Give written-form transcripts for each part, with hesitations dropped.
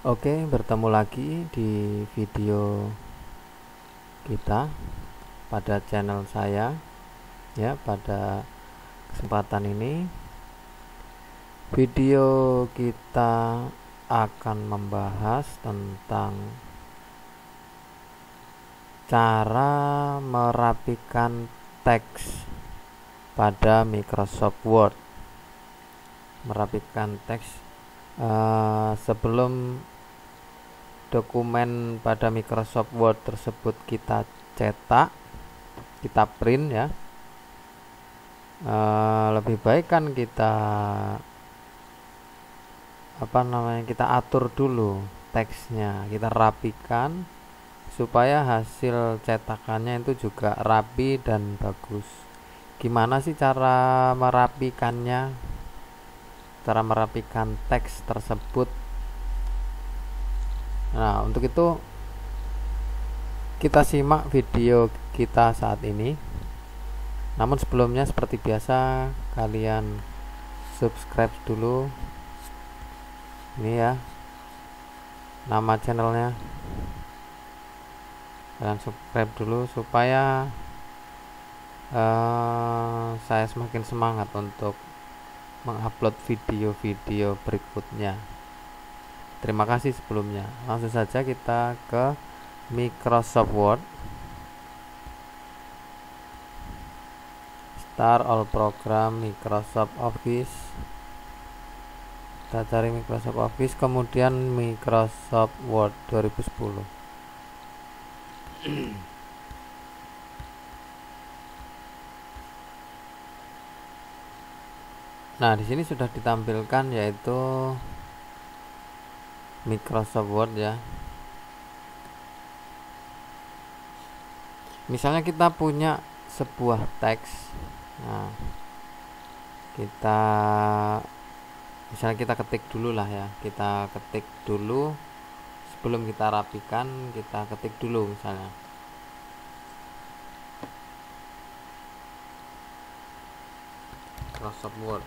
Oke, bertemu lagi di video kita pada channel saya ya. Pada kesempatan ini video kita akan membahas tentang cara merapikan teks pada Microsoft Word. Merapikan teks sebelum dokumen pada Microsoft Word tersebut kita cetak, kita print ya, lebih baik kan kita kita atur dulu teksnya, kita rapikan supaya hasil cetakannya itu juga rapi dan bagus. Gimana sih cara merapikannya? Cara merapikan teks tersebut. Nah, untuk itu kita simak video kita saat ini. Namun sebelumnya seperti biasa kalian subscribe dulu. Ini ya nama channelnya. Kalian subscribe dulu supaya saya semakin semangat untuk mengupload video-video berikutnya. Terima kasih sebelumnya. Langsung saja kita ke Microsoft Word. Start all program Microsoft Office. Kita cari Microsoft Office, kemudian Microsoft Word 2010. Nah, di sini sudah ditampilkan yaitu Microsoft Word ya. Misalnya kita punya sebuah teks. Nah, misalnya kita ketik dulu lah ya. Kita ketik dulu sebelum kita rapikan, kita ketik dulu misalnya. Microsoft Word.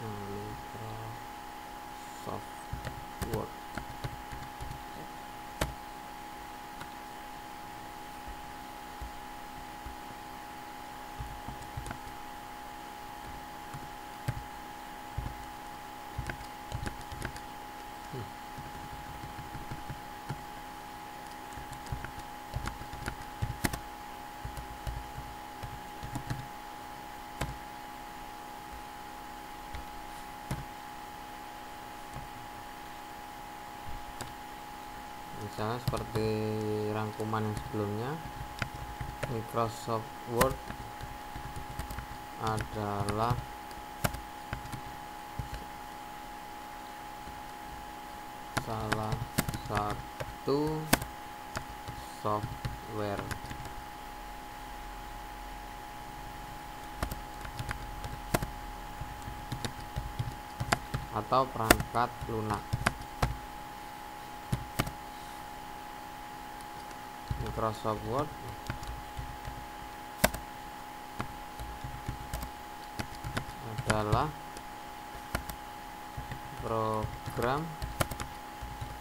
Microsoft Word. Misalnya seperti rangkuman yang sebelumnya, Microsoft Word adalah salah satu software atau perangkat lunak. Microsoft Word adalah program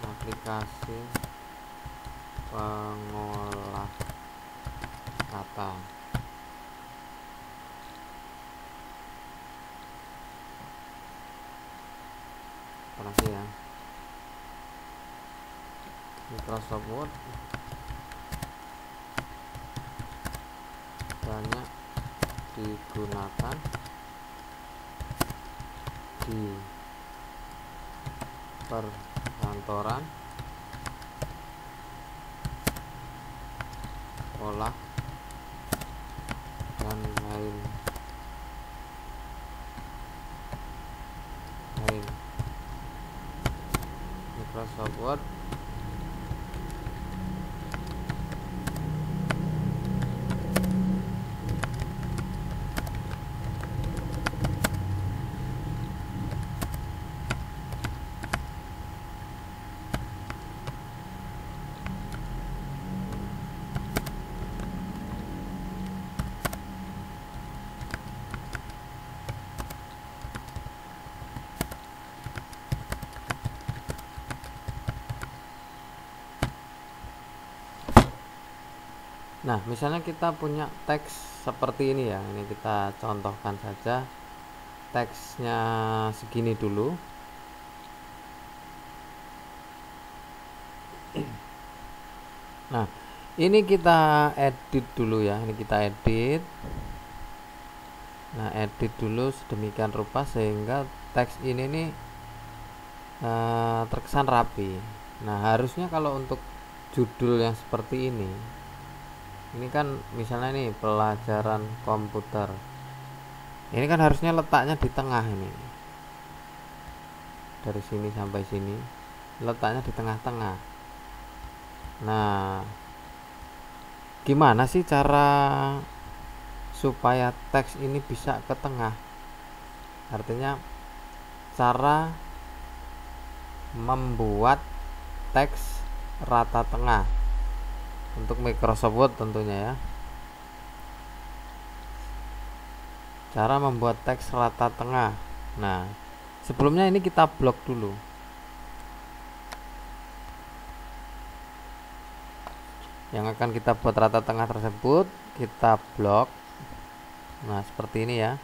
aplikasi pengolah kata. Terima kasih ya. Microsoft Word banyak digunakan di perkantoran, sekolah, dan lain-lain. Microsoft Word Nah, misalnya kita punya teks seperti ini ya, ini kita contohkan saja teksnya segini dulu. Nah, ini kita edit dulu ya, ini kita edit. Nah, edit dulu sedemikian rupa sehingga teks ini nih terkesan rapi. Nah, harusnya kalau untuk judul yang seperti ini kan misalnya nih pelajaran komputer, ini kan harusnya letaknya di tengah, ini dari sini sampai sini letaknya di tengah-tengah. Nah, gimana sih cara supaya teks ini bisa ke tengah? Artinya cara membuat teks rata tengah untuk Microsoft Word tentunya ya. Cara membuat teks rata tengah. Nah, sebelumnya ini kita blok dulu. Yang akan kita buat rata tengah tersebut kita blok. Nah, seperti ini ya.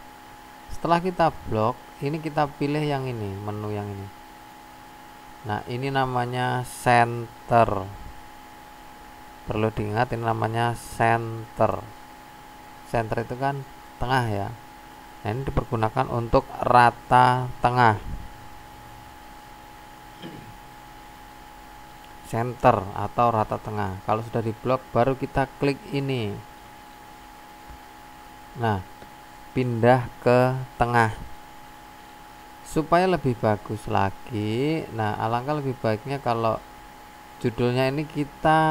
Setelah kita blok, ini kita pilih yang ini, menu yang ini. Nah, ini namanya center. Perlu diingat ini namanya center. Center itu kan tengah ya. Nah, ini dipergunakan untuk rata tengah. Center atau rata tengah. Kalau sudah diblok baru kita klik ini. Nah, pindah ke tengah. Supaya lebih bagus lagi, nah alangkah lebih baiknya kalau judulnya ini kita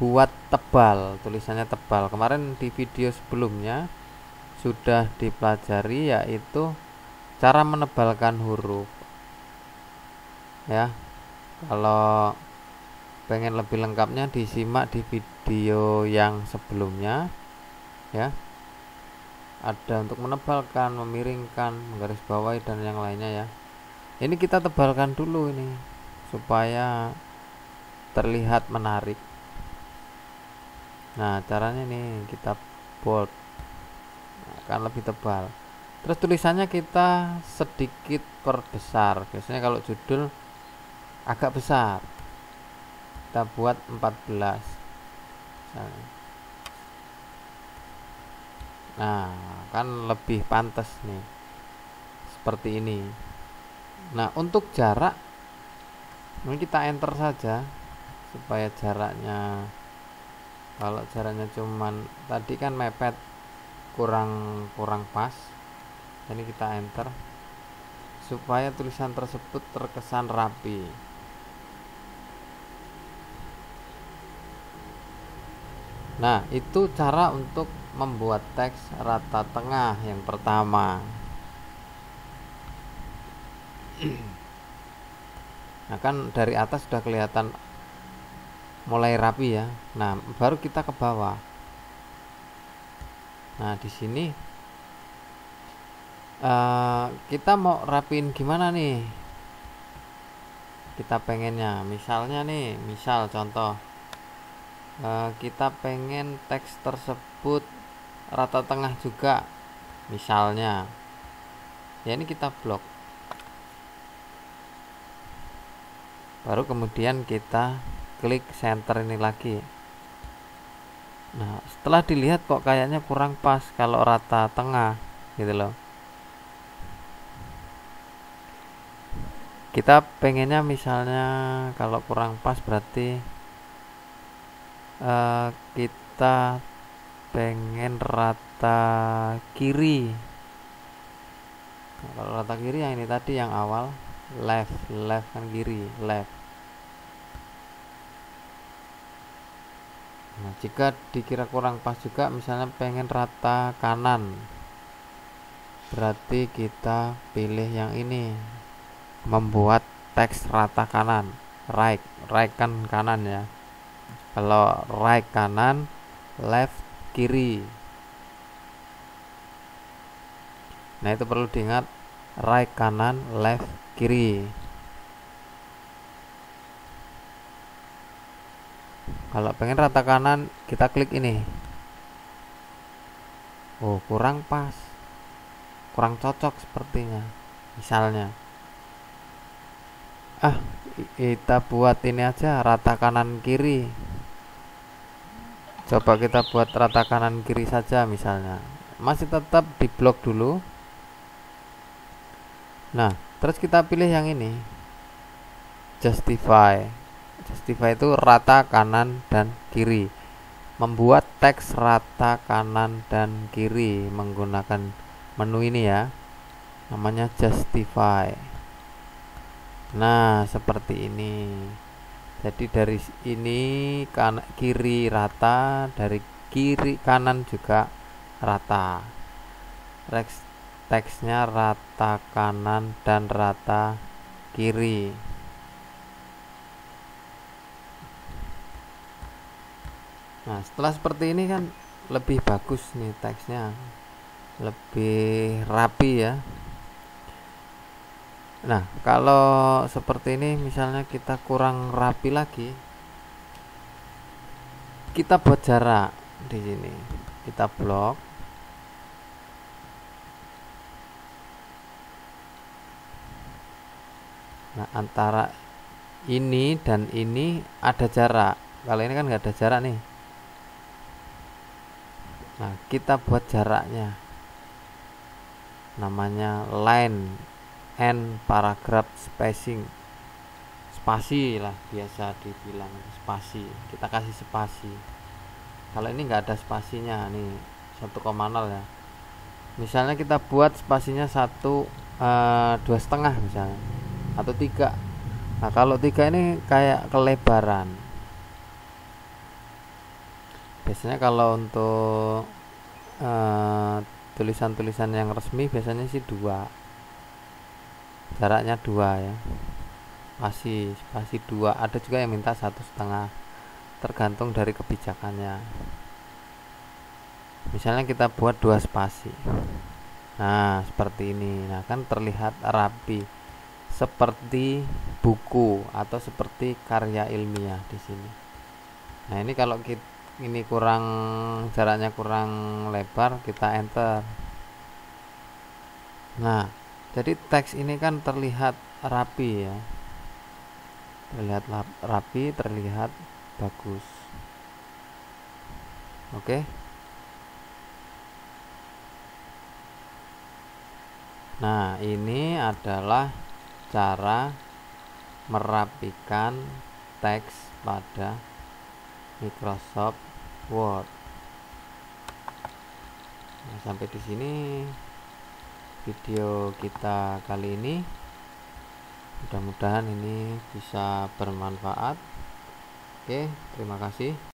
buat tebal, tulisannya tebal. Kemarin di video sebelumnya sudah dipelajari, yaitu cara menebalkan huruf ya. Kalau pengen lebih lengkapnya disimak di video yang sebelumnya ya. Ada untuk menebalkan, memiringkan, menggarisbawahi dan yang lainnya ya. Ini kita tebalkan dulu ini supaya terlihat menarik. Nah, caranya nih kita bold, akan lebih tebal. Terus tulisannya kita sedikit perbesar. Biasanya kalau judul agak besar, kita buat 14 misalnya. Nah, kan lebih pantas nih seperti ini. Nah, untuk jarak ini kita enter saja supaya jaraknya, kalau jaraknya cuman tadi kan mepet, kurang pas, ini kita enter supaya tulisan tersebut terkesan rapi. Nah, itu cara untuk membuat teks rata tengah yang pertama. Nah, kan dari atas sudah kelihatan mulai rapi ya. Nah, baru kita ke bawah. Nah, di sini kita mau rapiin gimana nih? Kita pengennya, misalnya nih, misal contoh, kita pengen teks tersebut rata tengah juga, misalnya ya, ini kita blok, baru kemudian kita klik center ini lagi. Nah, setelah dilihat kok kayaknya kurang pas kalau rata tengah gitu loh. Kita pengennya misalnya kalau kurang pas berarti kita pengen rata kiri. Nah, kalau rata kiri yang ini tadi yang awal, left kan kiri, left. Nah, jika dikira kurang pas juga, misalnya pengen rata kanan, berarti kita pilih yang ini, membuat teks rata kanan, right kan kanan ya. Kalau right kanan, left kiri. Nah, itu perlu diingat, right kanan, left kiri. Kalau pengen rata kanan, kita klik ini. Oh, kurang pas, kurang cocok sepertinya. Misalnya, kita buat ini aja rata kanan kiri. Coba kita buat rata kanan kiri saja misalnya. Masih tetap di blok dulu. Nah, terus kita pilih yang ini. Justify. Justify itu rata kanan dan kiri. Membuat teks rata kanan dan kiri menggunakan menu ini ya. Namanya justify. Nah, seperti ini. Jadi dari ini kiri rata, dari kiri kanan juga rata. Teksnya rata kanan dan rata kiri. Nah, setelah seperti ini kan lebih bagus nih teksnya, lebih rapi ya. Nah, kalau seperti ini misalnya kita kurang rapi lagi, kita buat jarak di sini. Kita blok. Nah, antara ini dan ini ada jarak. Kalau ini kan nggak ada jarak nih. Nah, kita buat jaraknya. Namanya line and paragraph spacing. Spasi lah biasa dibilang spasi. Kita kasih spasi. Kalau ini nggak ada spasinya nih, 1,0 ya. Misalnya kita buat spasinya 2,5 misalnya, atau 3. Nah, kalau 3 ini kayak kelebaran. Biasanya kalau untuk tulisan-tulisan yang resmi biasanya sih 2, jaraknya 2 ya. Spasi 2. Ada juga yang minta 1,5, tergantung dari kebijakannya. Misalnya kita buat 2 spasi. Nah, seperti ini. Nah, kan terlihat rapi, seperti buku atau seperti karya ilmiah di sini. Nah, ini kalau ini jaraknya kurang lebar, kita enter. Nah, jadi teks ini kan terlihat rapi ya. Terlihat rapi, terlihat bagus. Oke. Nah, ini adalah cara merapikan teks pada Microsoft Word. Nah, sampai di sini video kita kali ini. Mudah-mudahan ini bisa bermanfaat. Oke, terima kasih.